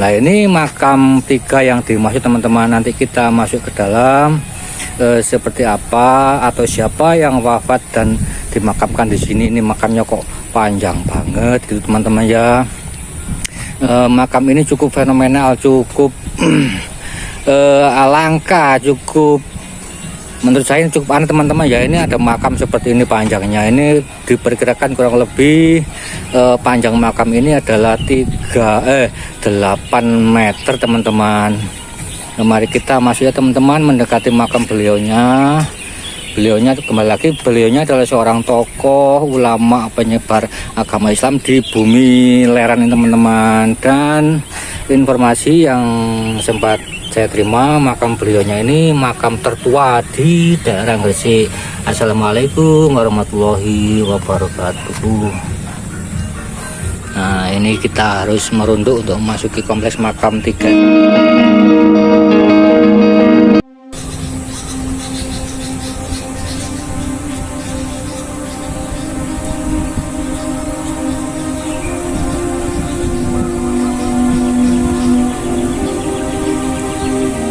Nah, ini makam 3 yang dimaksud teman-teman. Nanti kita masuk ke dalam seperti apa atau siapa yang wafat dan dimakamkan di sini. Ini makamnya kok panjang banget gitu teman-teman ya. Makam ini cukup fenomenal, cukup langka, cukup menurut saya cukup aneh teman-teman ya. Ini ada makam seperti ini panjangnya. Ini diperkirakan kurang lebih panjang makam ini adalah 8 meter teman-teman. Mari kita masuk ya teman-teman, mendekati makam beliaunya. Beliaunya kembali lagi, beliaunya adalah seorang tokoh ulama penyebar agama Islam di bumi Leran ini teman-teman. Dan informasi yang sempat saya terima, makam beliaunya ini makam tertua di daerah Gresik. Assalamualaikum warahmatullahi wabarakatuh. Nah, ini kita harus merunduk untuk memasuki kompleks makam 3.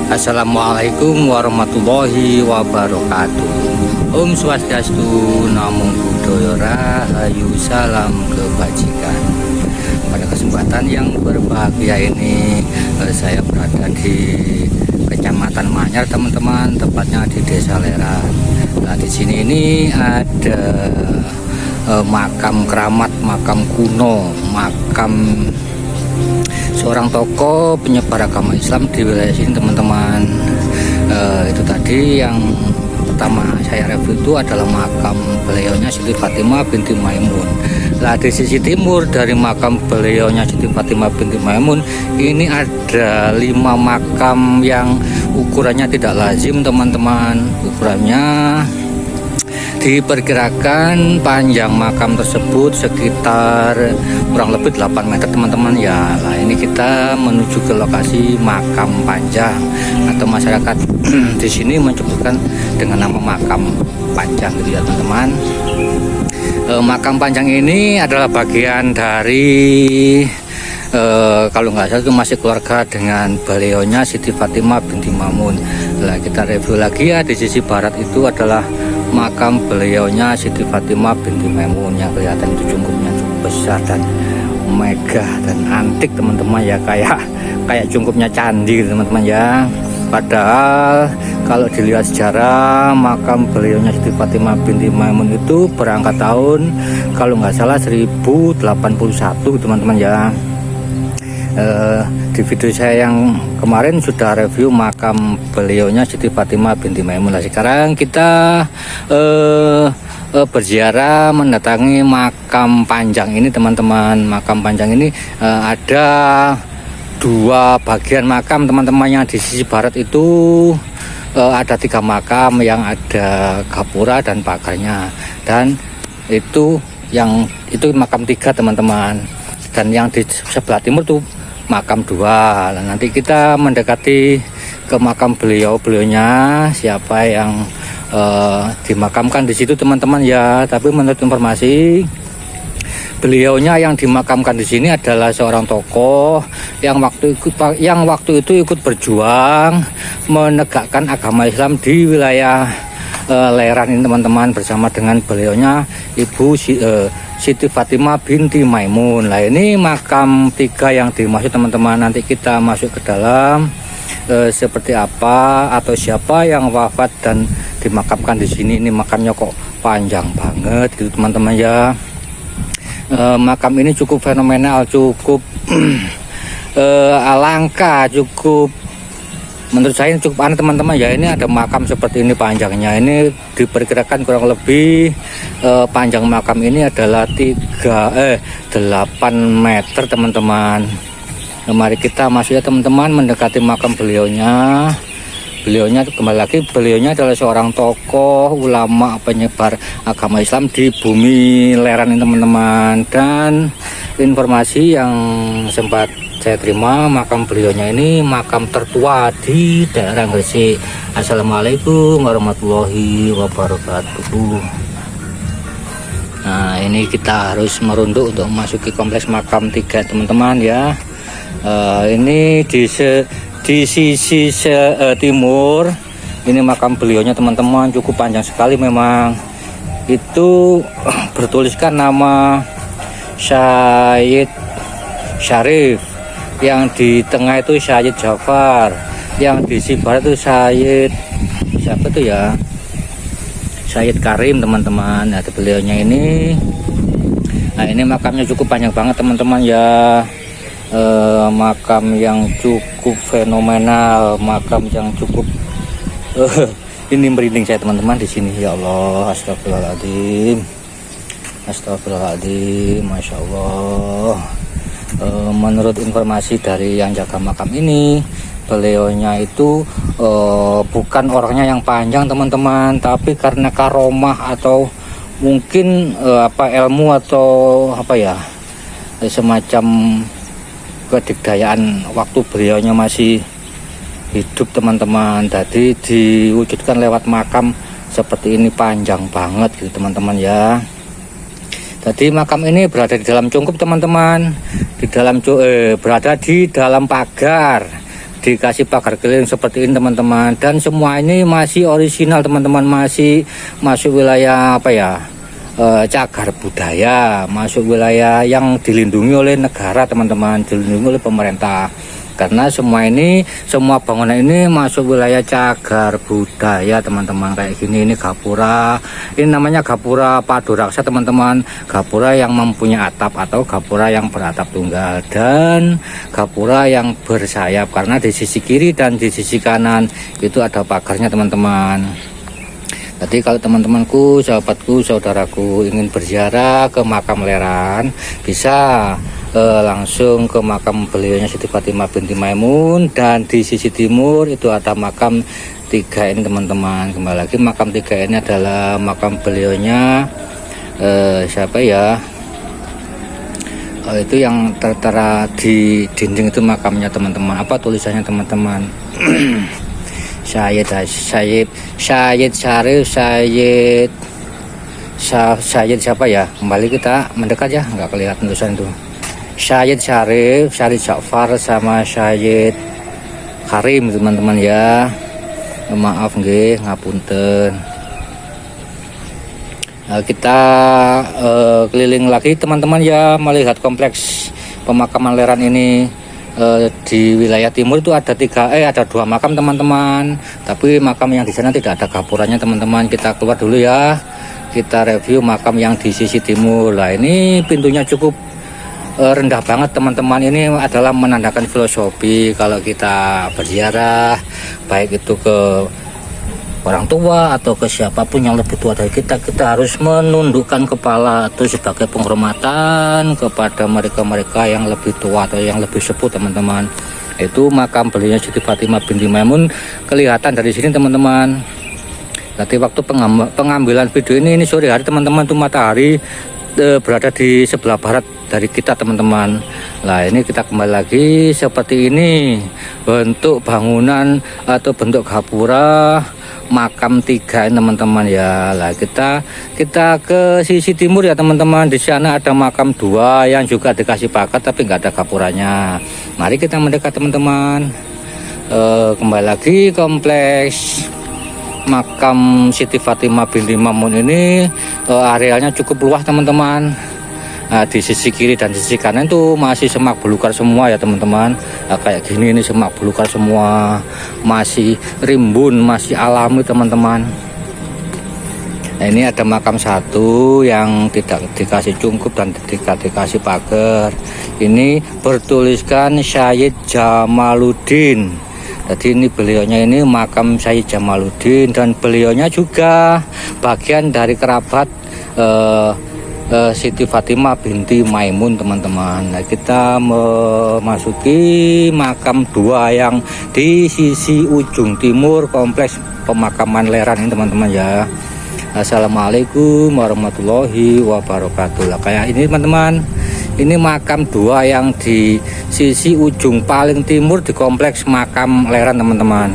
Assalamualaikum warahmatullahi wabarakatuh. Om Swastiastu, Namo Buddhaya, Rahayu, salam kebajikan. Pada kesempatan yang berbahagia ini, saya berada di Kecamatan Manyar teman-teman, tepatnya di Desa Leran. Nah, di sini ini ada makam keramat, makam kuno, makam seorang tokoh penyebar agama Islam di wilayah sini teman-teman. Itu tadi yang pertama saya review itu adalah makam beliaunya Siti Fatimah binti Maimun. Nah, di sisi timur dari makam beliaunya Siti Fatimah binti Maimun ini ada 5 makam yang ukurannya tidak lazim teman-teman. Ukurannya diperkirakan panjang makam tersebut sekitar kurang lebih 8 meter teman-teman ya. Nah, ini kita menuju ke lokasi makam panjang atau masyarakat di sini menyebutkan dengan nama makam panjang gitu ya teman-teman. Makam panjang ini adalah bagian dari kalau nggak salah itu masih keluarga dengan beliaunya Siti Fatimah binti Maimun. Nah, kita review lagi ya, di sisi barat itu adalah makam beliaunya Siti Fatimah binti Maimun yang kelihatan itu cungkupnya cukup besar dan megah dan antik teman-teman ya, kayak cungkupnya candi gitu teman-teman ya. Padahal kalau dilihat sejarah makam beliaunya Siti Fatimah binti Maimun itu berangkat tahun kalau nggak salah 1081 teman-teman ya. Di video saya yang kemarin sudah review makam beliaunya Siti Fatimah binti Maimun. Sekarang kita berziarah mendatangi makam panjang ini teman-teman. Makam panjang ini ada 2 bagian makam teman-teman. Yang di sisi barat itu ada 3 makam yang ada gapura dan pagarnya, dan itu makam 3 teman-teman. Dan yang di sebelah timur tuh makam 2. Nah, nanti kita mendekati ke makam beliaunya siapa yang dimakamkan di situ teman-teman ya. Tapi menurut informasi beliaunya yang dimakamkan di sini adalah seorang tokoh yang waktu itu ikut berjuang menegakkan agama Islam di wilayah Leran ini teman-teman, bersama dengan beliaunya Ibu Siti Fatimah binti Maimun. Nah, ini makam 3 yang dimaksud teman-teman. Nanti kita masuk ke dalam seperti apa atau siapa yang wafat dan dimakamkan di sini. Ini makamnya kok panjang banget gitu teman-teman ya. Makam ini cukup fenomenal, cukup langka, cukup menurut saya cukup aneh teman-teman ya. Ini ada makam seperti ini panjangnya. Ini diperkirakan kurang lebih panjang makam ini adalah 8 meter teman-teman. Mari kita masuk ya teman-teman, mendekati makam beliaunya. Beliaunya kembali lagi, beliaunya adalah seorang tokoh ulama penyebar agama Islam di bumi Leran ini teman-teman. Dan informasi yang sempat saya terima, makam beliaunya ini makam tertua di daerah Gresik. Assalamualaikum warahmatullahi wabarakatuh. Nah, ini kita harus merunduk untuk memasuki kompleks makam 3 teman-teman ya. Ini di sisi timur ini makam beliaunya teman-teman, cukup panjang sekali memang. Itu bertuliskan nama Syed Syarif, yang di tengah itu Syed Jafar, yang di sisi barat itu Syed siapa itu ya, Syed Karim teman-teman. Nah, beliaunya ini, nah ini makamnya cukup panjang banget teman-teman ya. Makam yang cukup fenomenal, makam yang cukup ini merinding saya teman-teman di sini. Ya Allah, astagfirullahaladzim, astagfirullahaladzim, masya Allah. Menurut informasi dari yang jaga makam ini, beliaunya itu bukan orangnya yang panjang teman-teman, tapi karena karomah atau mungkin ilmu atau semacam kedikdayaan waktu beliaunya masih hidup teman-teman. Jadi diwujudkan lewat makam seperti ini, panjang banget gitu teman-teman ya. Jadi makam ini berada di dalam cungkup teman-teman, berada di dalam pagar, dikasih pagar keliling seperti ini teman-teman. Dan semua ini masih original teman-teman, masih masuk wilayah cagar budaya, masuk wilayah yang dilindungi oleh negara teman-teman, dilindungi oleh pemerintah. Karena semua bangunan ini masuk wilayah cagar budaya teman-teman. Kayak gini, ini gapura, ini namanya gapura paduraksa teman-teman, gapura yang mempunyai atap atau gapura yang beratap tunggal, dan gapura yang bersayap, karena di sisi kiri dan di sisi kanan itu ada pagarnya teman-teman. Jadi kalau teman-temanku, sahabatku, saudaraku ingin berziarah ke makam Leran, bisa langsung ke makam beliaunya Siti Fatimah binti Maimun. Dan di sisi timur itu ada makam 3 ini teman-teman. Kembali lagi, makam 3 ini adalah makam beliaunya siapa ya? Itu yang tertera di dinding itu makamnya teman-teman. Apa tulisannya teman-teman? Syed Syarif, Syed siapa ya? Kembali kita mendekat ya, nggak kelihatan tulisan itu. Syed Syarif, Syed Jafar sama Syed Karim teman-teman ya. Maaf nggih, ngapunten. Kita keliling lagi teman-teman ya, melihat kompleks pemakaman Leran ini. Di wilayah timur itu ada 2 makam teman-teman, tapi makam yang di sana tidak ada gapuranya teman-teman. Kita keluar dulu ya, kita review makam yang di sisi timur. Lah ini pintunya cukup rendah banget teman-teman. Ini adalah menandakan filosofi kalau kita berziarah, baik itu ke orang tua atau ke siapapun yang lebih tua dari kita, kita harus menundukkan kepala itu sebagai penghormatan kepada mereka-mereka yang lebih tua atau yang lebih sepuh teman-teman. Itu makam beliaunya Siti Fatimah binti Maimun kelihatan dari sini teman-teman. Nanti waktu pengambilan video ini sore hari teman-teman, itu matahari berada di sebelah barat dari kita teman-teman. Nah ini kita kembali lagi seperti ini bentuk bangunan atau bentuk gapura makam 3 teman-teman ya. Lah kita ke sisi timur ya teman-teman. Di sana ada makam 2 yang juga dikasih pagar tapi nggak ada gapuranya. Mari kita mendekat teman-teman. Kembali lagi kompleks makam Siti Fatimah binti Maimun ini arealnya cukup luas teman-teman. Nah, di sisi kiri dan sisi kanan itu masih semak belukar semua ya teman-teman. Nah, kayak gini ini semak belukar semua, masih rimbun, masih alami teman-teman. Nah, ini ada makam 1 yang tidak dikasih cungkup dan tidak dikasih pagar. Ini bertuliskan Syed Jamaluddin. Jadi ini beliaunya ini makam Syed Jamaluddin, dan beliaunya juga bagian dari kerabat Siti Fatimah binti Maimun teman-teman. Nah, kita memasuki makam 2 yang di sisi ujung timur kompleks pemakaman Leran ini teman-teman ya. Assalamualaikum warahmatullahi wabarakatuh. Lah, kayak ini teman-teman, ini makam 2 yang di sisi ujung paling timur di kompleks makam Leran teman-teman.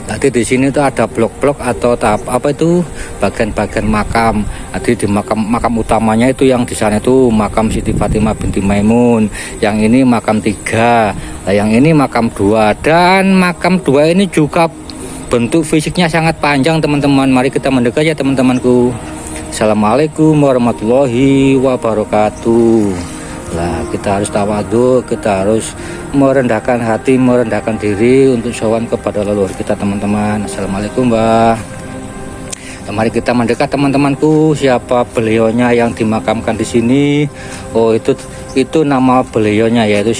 Tadi di sini tuh ada blok-blok atau tahap apa itu bagian-bagian makam. Tadi di makam utamanya itu yang di sana itu makam Siti Fatimah binti Maimun. Yang ini makam 3. Nah, yang ini makam 2. Dan makam 2 ini juga bentuk fisiknya sangat panjang teman-teman. Mari kita mendekat ya teman-temanku. Assalamualaikum warahmatullahi wabarakatuh. Nah, kita harus tawadhu, kita harus merendahkan hati, merendahkan diri untuk sowan kepada leluhur kita teman-teman. Assalamualaikum Mbak. Nah, mari kita mendekat teman-temanku. Siapa beliaunya yang dimakamkan di sini? Oh, itu nama beliaunya yaitu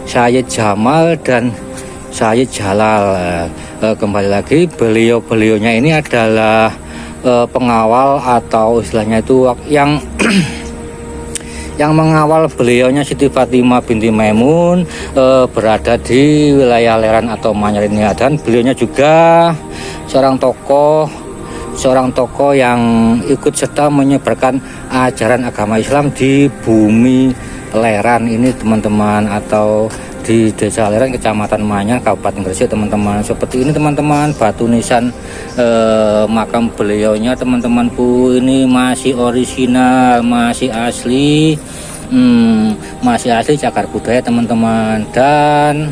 Sayyid Jamal dan Sayyid Jalal. Kembali lagi beliaunya ini adalah pengawal atau istilahnya itu yang yang mengawal beliaunya Siti Fatimah binti Maimun berada di wilayah Leran atau Manyar ini. Dan beliaunya juga seorang tokoh yang ikut serta menyebarkan ajaran agama Islam di bumi Leran ini teman-teman, atau di Desa Leran, Kecamatan Manyar, Kabupaten Gresik teman-teman. Seperti ini teman-teman, batu nisan makam beliaunya teman-temanku ini masih orisinal, masih asli, masih asli cagar budaya teman-teman. Dan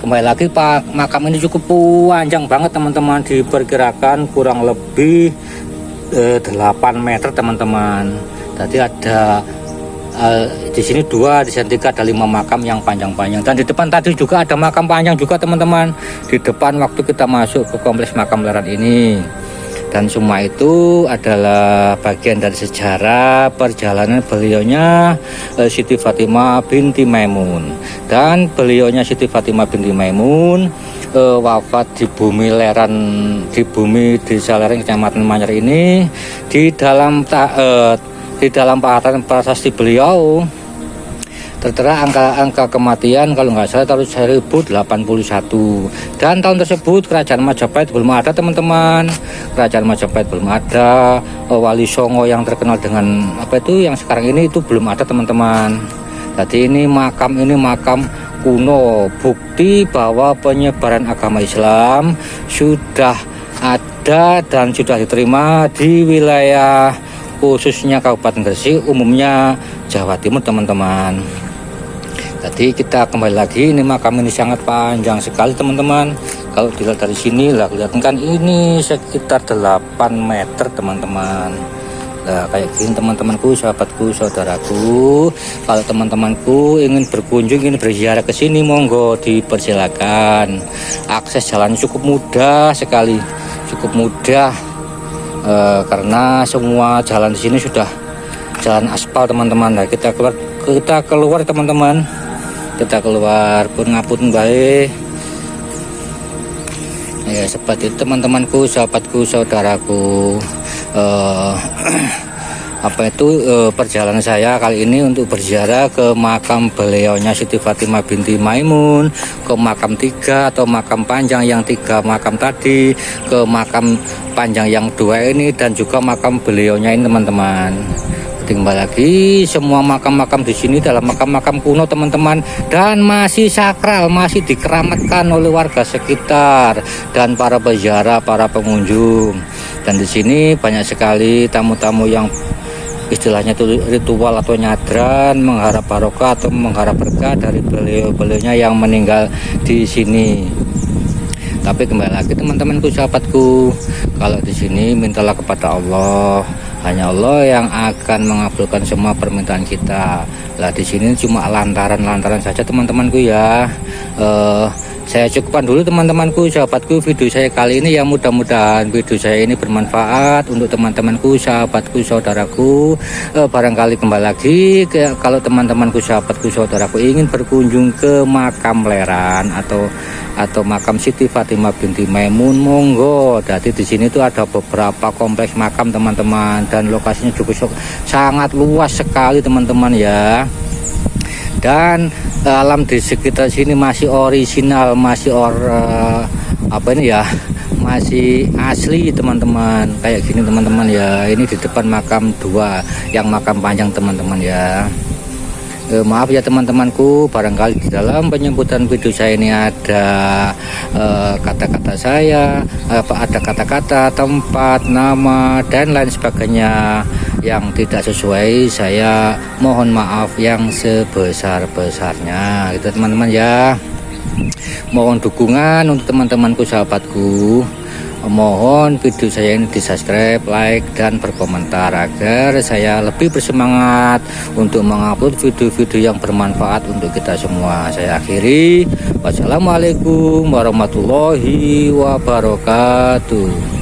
kembali lagi Pak, makam ini cukup panjang banget teman-teman, diperkirakan kurang lebih 8 meter teman-teman. Tadi ada di sini 2, di sini 3, ada 5 makam yang panjang-panjang. Dan di depan tadi juga ada makam panjang juga teman-teman, di depan waktu kita masuk ke kompleks makam Leran ini. Dan semua itu adalah bagian dari sejarah perjalanan beliaunya Siti Fatimah binti Maimun. Dan beliaunya Siti Fatimah binti Maimun wafat di bumi Leran, di bumi Desa Leran Kecamatan Manyar ini, di dalam prasasti beliau tertera angka kematian kalau nggak salah tahun 1081. Dan tahun tersebut kerajaan Majapahit belum ada teman-teman. Kerajaan Majapahit belum ada. Wali Songo yang terkenal dengan apa itu yang sekarang ini itu belum ada teman-teman. Jadi ini makam kuno, bukti bahwa penyebaran agama Islam sudah ada dan sudah diterima di wilayah khususnya Kabupaten Gresik, umumnya Jawa Timur teman-teman. Jadi kita kembali lagi, ini makam ini sangat panjang sekali teman-teman. Kalau dilihat dari sini lah, kelihatan kan ini sekitar 8 meter teman-teman. Nah, kayak gini teman-temanku, sahabatku, saudaraku. Kalau teman-temanku ingin berkunjung, ingin berziarah ke sini, monggo dipersilakan. Akses jalan cukup mudah sekali, cukup mudah. Karena semua jalan di sini sudah jalan aspal teman-teman. Nah, kita keluar teman-teman, kita keluar pun ngapun baik ya, seperti itu teman-temanku, sahabatku, saudaraku. Perjalanan saya kali ini untuk berziarah ke makam beliaunya Siti Fatimah binti Maimun, ke makam 3 atau makam panjang yang 3 makam tadi, ke makam panjang yang 2 ini, dan juga makam beliaunya ini teman-teman. Kembali lagi, semua makam-makam di sini adalah makam-makam kuno teman-teman, dan masih sakral, masih dikeramatkan oleh warga sekitar dan para peziarah, para pengunjung. Dan di sini banyak sekali tamu-tamu yang istilahnya itu ritual atau nyadran, mengharap barokah atau mengharap berkah dari beliau-beliaunya yang meninggal di sini. Tapi kembali lagi teman-temanku, sahabatku, kalau di sini mintalah kepada Allah. Hanya Allah yang akan mengabulkan semua permintaan kita. Lah di sini cuma lantaran saja teman-temanku ya. Saya cukupkan dulu teman-temanku, sahabatku, video saya kali ini ya. Mudah-mudahan video saya ini bermanfaat untuk teman-temanku, sahabatku, saudaraku. Barangkali kembali lagi kalau teman-temanku, sahabatku, saudaraku ingin berkunjung ke makam Leran atau makam Siti Fatimah binti Maimun, monggo. Jadi di sini tuh ada beberapa kompleks makam teman-teman, dan lokasinya cukup sangat luas sekali teman-teman ya. Dan alam di sekitar sini masih orisinal, masih masih asli teman-teman, kayak gini teman-teman ya. Ini di depan makam 2 yang makam panjang teman-teman ya. Maaf ya teman-temanku, barangkali di dalam penyebutan video saya ini ada kata-kata saya, ada kata-kata, tempat, nama, dan lain sebagainya yang tidak sesuai. Saya mohon maaf yang sebesar-besarnya gitu teman-teman ya. Mohon dukungan untuk teman-temanku, sahabatku. Mohon video saya ini di subscribe, like, dan berkomentar agar saya lebih bersemangat untuk mengupload video-video yang bermanfaat untuk kita semua. Saya akhiri, wassalamualaikum warahmatullahi wabarakatuh.